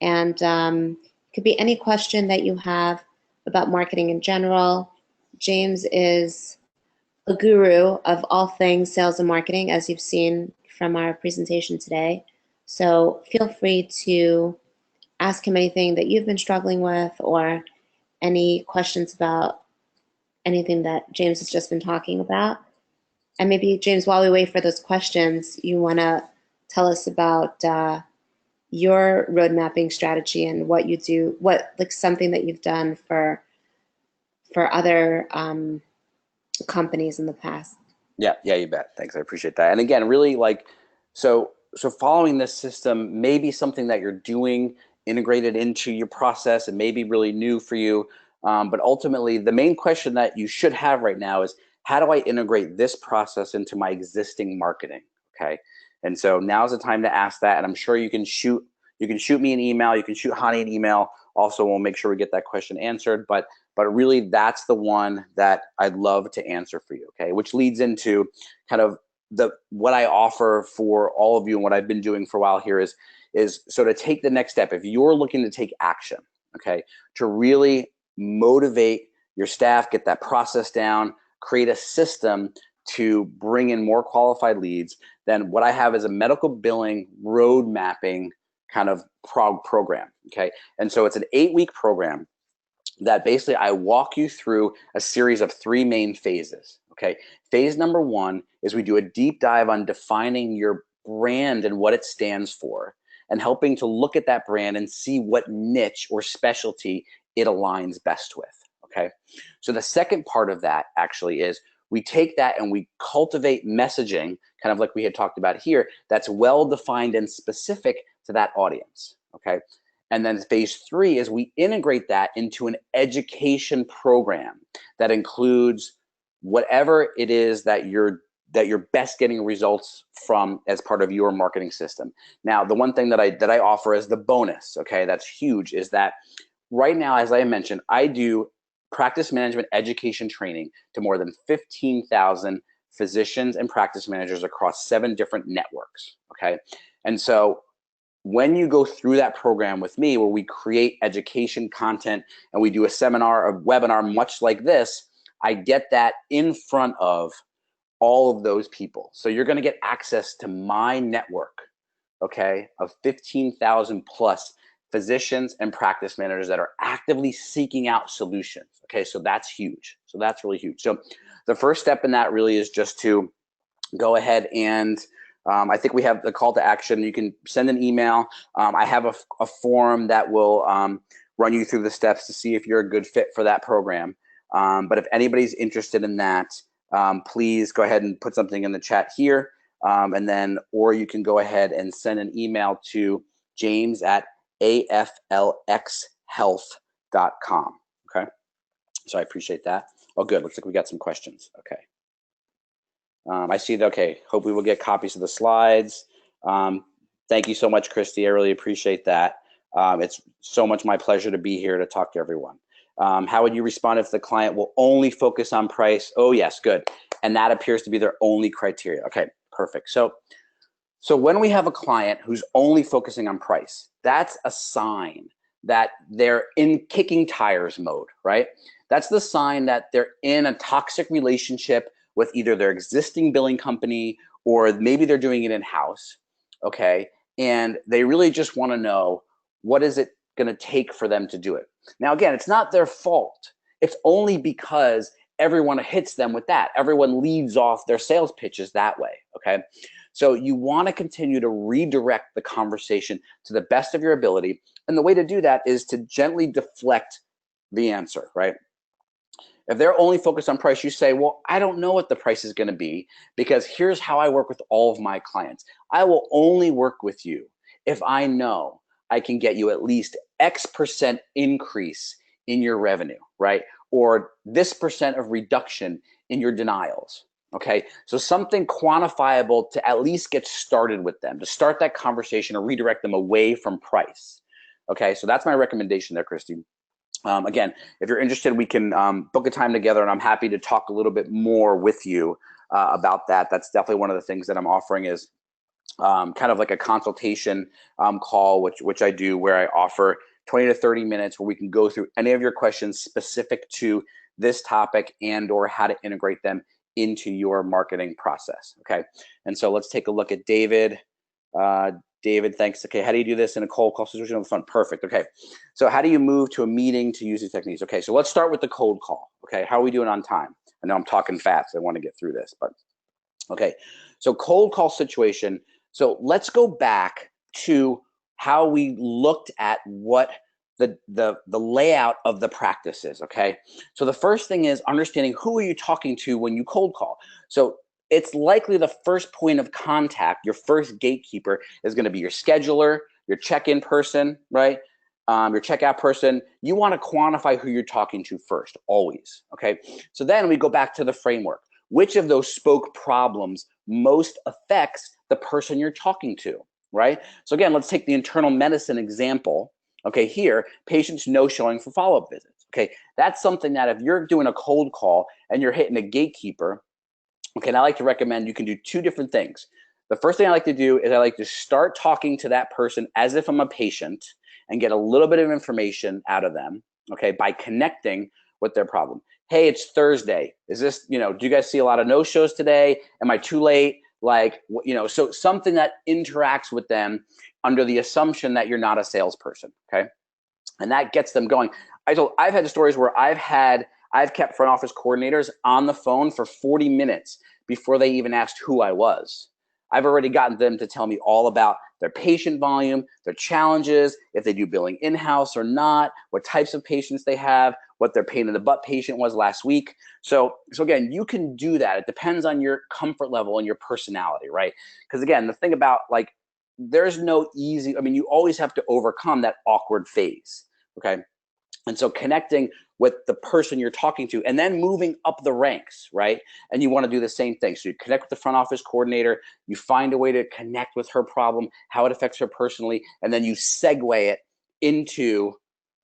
And it could be any question that you have about marketing in general. James is a guru of all things sales and marketing, as you've seen from our presentation today. So feel free to ask him anything that you've been struggling with or any questions about anything that James has just been talking about. And maybe, James, while we wait for those questions, you want to tell us about your road mapping strategy and what you do, what like something that you've done for other companies in the past.
Yeah, you bet. Thanks. I appreciate that. And again, really like, so following this system may be something that you're doing integrated into your process and may be really new for you. But ultimately, the main question that you should have right now is, how do I integrate this process into my existing marketing? Okay. And so now's the time to ask that. And I'm sure you can shoot me an email. You can shoot Hani an email. Also, we'll make sure we get that question answered. But really, that's the one that I'd love to answer for you. Okay. Which leads into kind of what I offer for all of you, and what I've been doing for a while here is so to take the next step. If you're looking to take action, okay, to really motivate your staff, get that process down, create a system to bring in more qualified leads, then what I have is a medical billing road mapping kind of program. Okay. And so it's an 8-week program that basically I walk you through a series of 3 main phases. Okay. Phase number 1 is we do a deep dive on defining your brand and what it stands for, and helping to look at that brand and see what niche or specialty it aligns best with. Okay. So the second part of that actually is we take that and we cultivate messaging, kind of like we had talked about here, that's well defined and specific to that audience. Okay. And then phase 3 is we integrate that into an education program that includes whatever it is that you're best getting results from as part of your marketing system. Now, the one thing that I offer as the bonus, okay, that's huge, is that right now, as I mentioned, I do practice management education training to more than 15,000 physicians and practice managers across 7 different networks. Okay. And so when you go through that program with me, where we create education content and we do a seminar, a webinar, much like this, I get that in front of all of those people. So you're going to get access to my network, okay, of 15,000 plus physicians and practice managers that are actively seeking out solutions. Okay, so that's huge. So that's really huge. So the first step in that really is just to go ahead and I think we have the call to action. You can send an email. I have a form that will run you through the steps to see if you're a good fit for that program. But if anybody's interested in that, please go ahead and put something in the chat here. And then, or you can go ahead and send an email to james@aflxhealth.com. Okay. So I appreciate that. Oh, good. Looks like we got some questions. Okay. I see that. Okay. Hope we will get copies of the slides. Thank you so much, Christy. I really appreciate that. It's so much my pleasure to be here to talk to everyone. How would you respond if the client will only focus on price? Oh, yes. Good. And that appears to be their only criteria. Okay. Perfect. So when we have a client who's only focusing on price, that's a sign that they're in kicking tires mode, right? That's the sign that they're in a toxic relationship with either their existing billing company, or maybe they're doing it in-house, okay? And they really just want to know, what is it going to take for them to do it? Now, again, it's not their fault. It's only because everyone hits them with that. Everyone leads off their sales pitches that way, okay? So you want to continue to redirect the conversation to the best of your ability. And the way to do that is to gently deflect the answer, right? If they're only focused on price, you say, well, I don't know what the price is going to be, because here's how I work with all of my clients. I will only work with you if I know I can get you at least X% increase in your revenue, right? Or this % of reduction in your denials. Okay, so something quantifiable to at least get started with them, to start that conversation or redirect them away from price. Okay, so that's my recommendation there, Christy. Again, if you're interested, we can book a time together, and I'm happy to talk a little bit more with you about that. That's definitely one of the things that I'm offering, is kind of like a consultation call, which I do, where I offer 20 to 30 minutes where we can go through any of your questions specific to this topic and or how to integrate them into your marketing process. Okay, and so let's take a look at David. David, thanks. Okay, how do you do this in a cold call situation on the phone? Perfect. Okay, so how do you move to a meeting to use these techniques? Okay, so let's start with the cold call. Okay, how are we doing on time? I know I'm talking fast. I want to get through this, but Okay, so cold call situation. So let's go back to how we looked at what the layout of the practice is. Okay, so the first thing is understanding who are you talking to when you cold call. So it's likely the first point of contact, your first gatekeeper is going to be your scheduler, your check-in person, right? Your checkout person. You want to quantify who you're talking to first, always. Okay, so then we go back to the framework. Which of those spoke problems most affects the person you're talking to, right? So again, let's take the internal medicine example. Okay, here, patients no showing for follow-up visits. Okay, that's something that if you're doing a cold call and you're hitting a gatekeeper, okay, and I like to recommend you can do two different things. The first thing I like to do is I like to start talking to that person as if I'm a patient and get a little bit of information out of them, okay, by connecting with their problem. Hey, it's Thursday. Is this, do you guys see a lot of no-shows today? Am I too late? Like, so something that interacts with them under the assumption that you're not a salesperson, okay? And that gets them going. I've had stories where I've kept front office coordinators on the phone for 40 minutes before they even asked who I was. I've already gotten them to tell me all about their patient volume, their challenges, if they do billing in-house or not, what types of patients they have, what their pain in the butt patient was last week. So again, you can do that. It depends on your comfort level and your personality, right? Because again, the thing about there's no easy, you always have to overcome that awkward phase, okay? And so connecting with the person you're talking to and then moving up the ranks, right? And you want to do the same thing. So you connect with the front office coordinator, you find a way to connect with her problem, how it affects her personally, and then you segue it into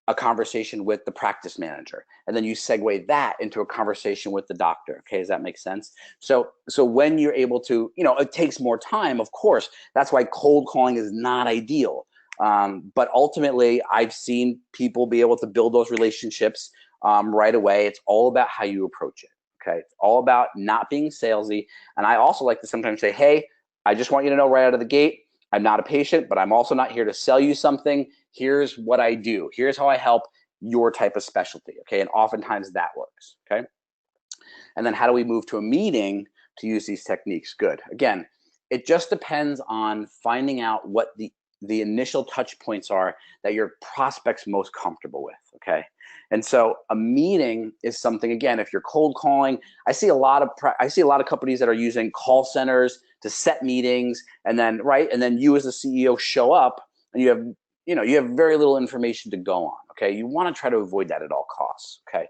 a conversation with the practice manager. And then you segue that into a conversation with the doctor. Okay, does that make sense? So when you're able to, it takes more time, of course. That's why cold calling is not ideal. But ultimately, I've seen people be able to build those relationships right away. It's all about how you approach it. Okay, it's all about not being salesy. And I also like to sometimes say, hey, I just want you to know right out of the gate, I'm not a patient, but I'm also not here to sell you something. Here's what I do. Here's how I help your type of specialty. Okay, and oftentimes that works. Okay, and then how do we move to a meeting to use these techniques? Good. Again, it just depends on finding out what the initial touch points are that your prospect's most comfortable with, okay? And so a meeting is something, again, if you're cold calling, I see a lot of companies that are using call centers to set meetings, and then you as the CEO show up and you have very little information to go on, okay? You want to try to avoid that at all costs, okay?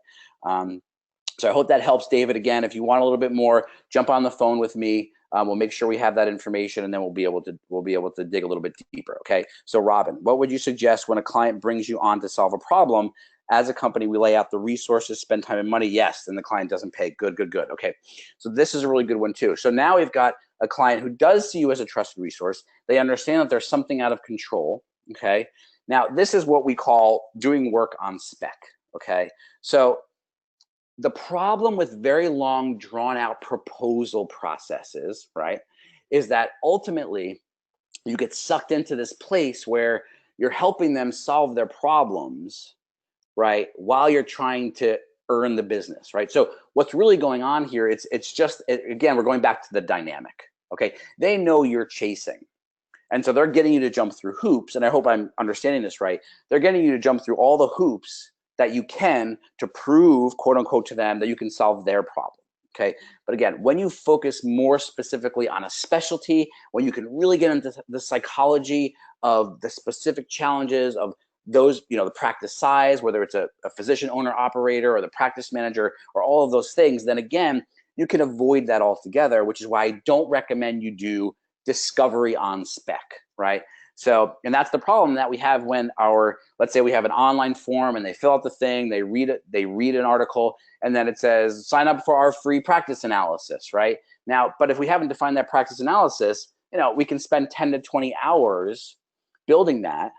So I hope that helps, David. Again, if you want a little bit more, jump on the phone with me. We'll make sure we have that information, and then we'll be able to dig a little bit deeper. Okay. So Robin, what would you suggest when a client brings you on to solve a problem? As a company, we lay out the resources, spend time and money. Yes. Then the client doesn't pay. Good. Okay. So this is a really good one too. So now we've got a client who does see you as a trusted resource. They understand that there's something out of control. Okay. Now this is what we call doing work on spec. Okay. So the problem with very long, drawn-out proposal processes, right, is that ultimately you get sucked into this place where you're helping them solve their problems, right, while you're trying to earn the business, right? So what's really going on here, again, we're going back to the dynamic, okay? They know you're chasing. And so they're getting you to jump through hoops, and I hope I'm understanding this right. They're getting you to jump through all the hoops that you can to prove, quote unquote, to them that you can solve their problem, okay? But again, when you focus more specifically on a specialty, when you can really get into the psychology of the specific challenges of those, the practice size, whether it's a physician owner operator or the practice manager or all of those things, then again, you can avoid that altogether, which is why I don't recommend you do discovery on spec, right? So, and that's the problem that we have when let's say we have an online form and they fill out the thing, they read an article, and then it says, sign up for our free practice analysis, right? Now, but if we haven't defined that practice analysis, we can spend 10 to 20 hours building that,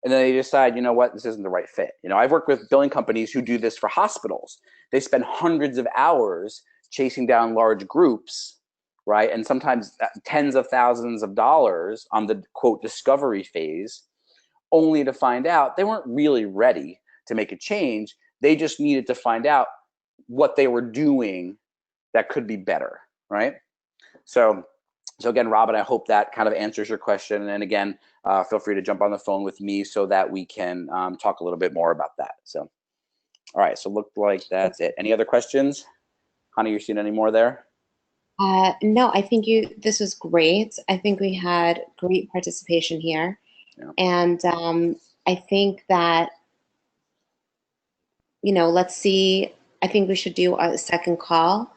and then they decide, this isn't the right fit. I've worked with billing companies who do this for hospitals. They spend hundreds of hours chasing down large groups, right? And sometimes tens of thousands of dollars on the quote discovery phase, only to find out they weren't really ready to make a change. They just needed to find out what they were doing that could be better, right? So again, Robin, I hope that kind of answers your question. And again, feel free to jump on the phone with me so that we can talk a little bit more about that. So, all right, so looked like that's it. Any other questions? Honey, you seen any more there?
No, I think this was great. I think we had great participation here.
Yeah.
And I think that, let's see, I think we should do a second call.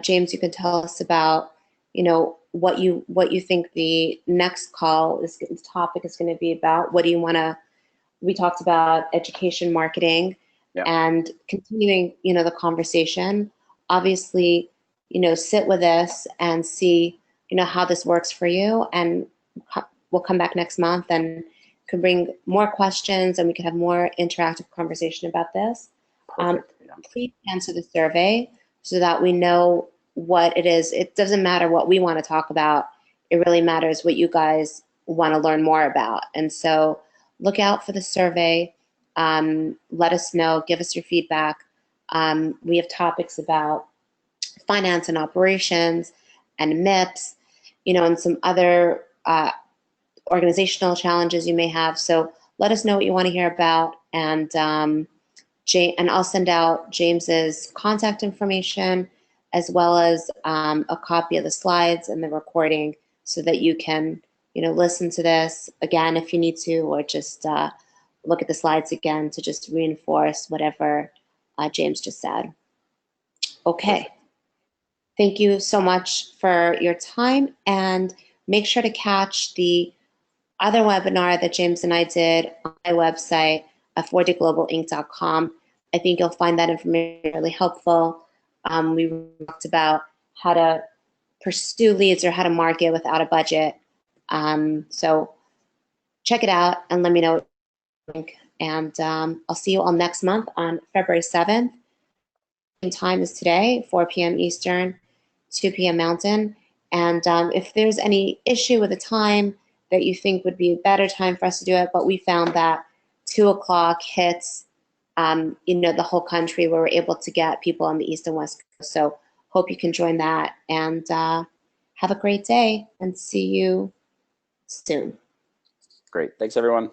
James, you can tell us about, what you think the next topic is going to be about. What do you want to, we talked about education marketing.
Yeah.
And continuing, the conversation. Obviously, sit with us and see, how this works for you. And we'll come back next month and can bring more questions and we can have more interactive conversation about this.
Perfect. Yeah.
Please answer the survey so that we know what it is. It doesn't matter what we want to talk about. It really matters what you guys want to learn more about. And so look out for the survey. Let us know. Give us your feedback. We have topics about finance and operations and MIPS, and some other organizational challenges you may have. So let us know what you want to hear about, and I'll send out James's contact information as well as a copy of the slides and the recording so that you can, listen to this again if you need to, or just look at the slides again to just reinforce whatever James just said. Okay. Thank you so much for your time, and make sure to catch the other webinar that James and I did on my website at 4dglobalinc.com. I think you'll find that information really helpful. We talked about how to pursue leads or how to market without a budget. So check it out and let me know what you think. And I'll see you all next month on February 7th. Same time as today, 4 p.m. Eastern, 2 p.m. Mountain. And if there's any issue with the time that you think would be a better time for us to do it, but we found that 2 o'clock hits, the whole country where we're able to get people on the East and West Coast. So hope you can join that, and have a great day and see you soon.
Great. Thanks, everyone.